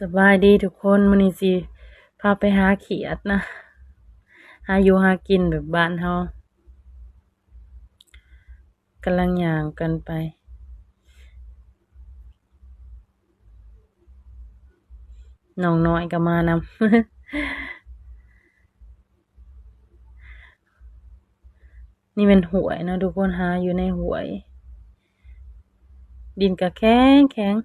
สบายดีทุกคนมื้อนี้สิพาไปหาเขียดนะหาอยู่หากินแบบบ้านเฮากำลังย่างกันไปน้องน้อยก็มานำ นี่เป็นหวยนะทุกคนหาอยู่ในหวย ดินก็แข็งแข็ง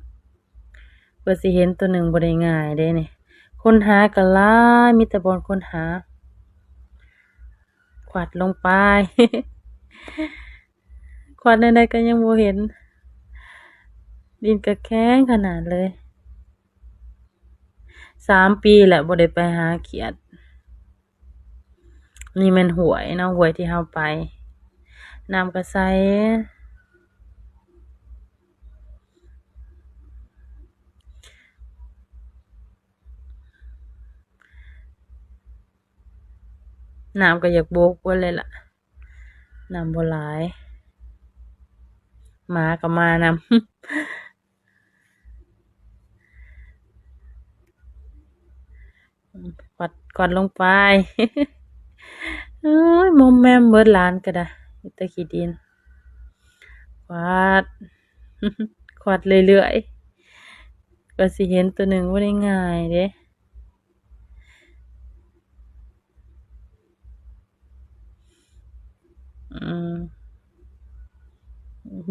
เพื่อสิเห็นตัวหนึ่งบ่ได้ง่ายเด้นี่คนหาก็หลายมีแต่บ่คนหาขวัดลงไป ขวัดใดๆก็ยังบ่เห็น ดินก็แข็งขนาดเลย3 ปีแหละบ่ได้ไปหาเขียด นี่แม่นหวยเนาะหวยที่เฮาไปน้ำก็ใสน้ำก็อยากโบกเบิดเลยล่ะน้ำบ่หลายหมาก็มานำ กวาดลงไป เอ้ยมอมแมมเบิดหลานก็ได้มีแต่ขี้ดินกวาด กวาดเรื่อยๆก็สิเห็นตัวหนึ่งบ่ได้ง่ายเด้อืม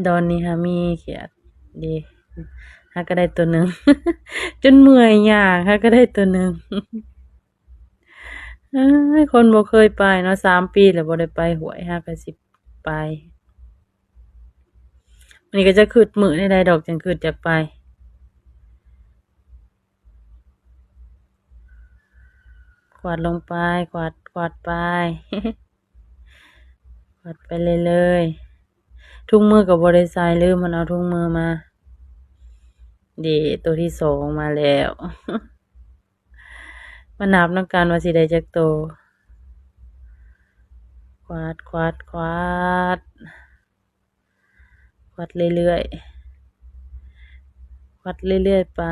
ดอนนี้ค่ะมีเขียดดีหาก็ได้ตัวหนึ่ง จนเมื่อยย่างหาก็ได้ตัวหนึ่ง เอ้ยคนบ่เคยไปเนาะ3 ปีแล้วบ่ได้ไปหวยหาก็สิไปวันนี้ก็จะขึ้นมื้อใดๆดอกจังขึ้นอยากไปกวาดลงไปกวาดไป กวาดไปเลยๆถุงมือก็บ่ได้ใส่ลืมมันเอาถุงมือมาดีตัวที่2มาแล้ว มานับนำกันว่าสิได้จักโตวกวาดกวาดเรื่อยๆกวาดเรื่อยๆไป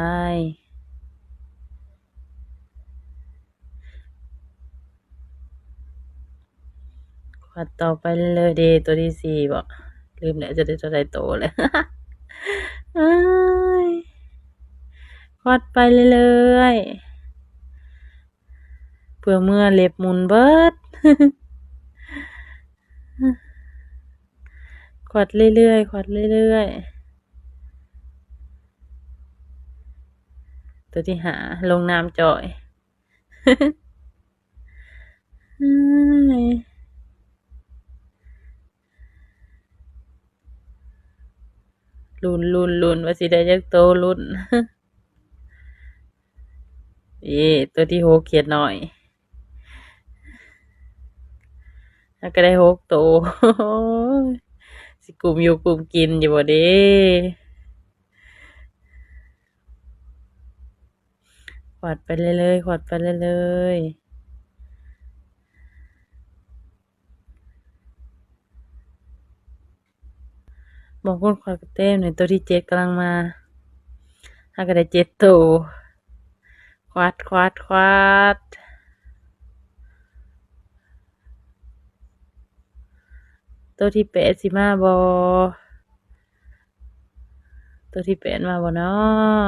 กวาดต่อไปเรื่อยๆเดตัวที่4บ่ลืมแล้วจะได้เท่าใดโตแล้ว เอ้ยกวาดไปเรื่อยๆเพื่อเมื่อเล็บมุนเบิด กวาดเรื่อยๆกวาดเรื่อยๆตัวที่5ลงน้ำจ่อย เอ้ยลุ้นว่าสิได้จักโตลุ้น ตัวที่6เขียดหน่อยแล้วก็ได้6โตว สิกลุ่มอยู่กลุ่มกินอยู่บ่เด้กวาดไปเรื่อยๆกวาดไปเรื่อยๆบางคนกวาดก็เต็มเลยตัวที่7กำลังมาถ้าก็ได้7โตวกวาดตัวที่8สิมาบ่ตัวที่8มาบ่เนาะ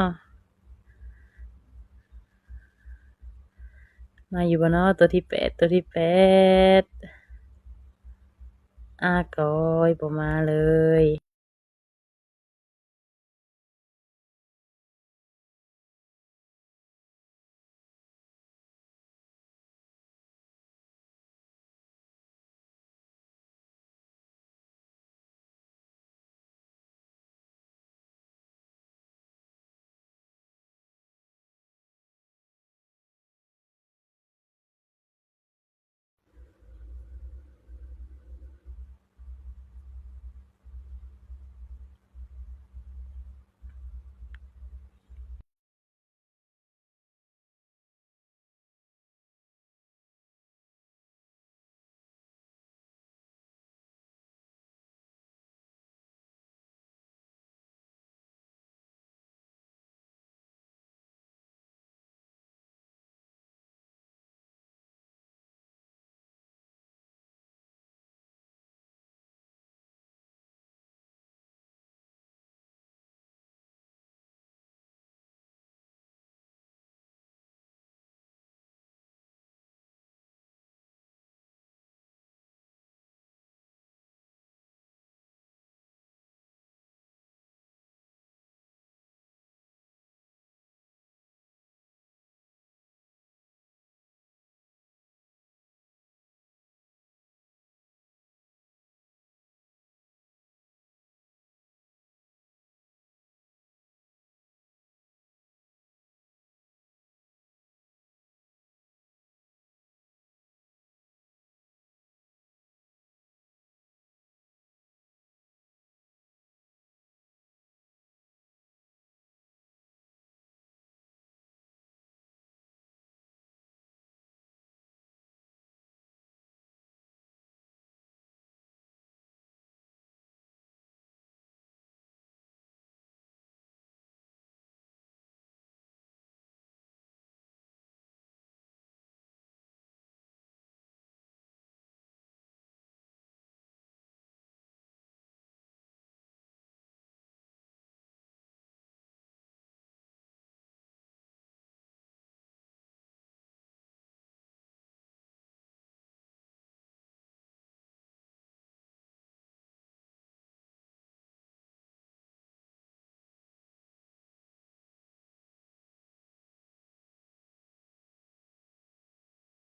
มาอยู่บ่เนาะตัวที่8อากอยบ่มาเลย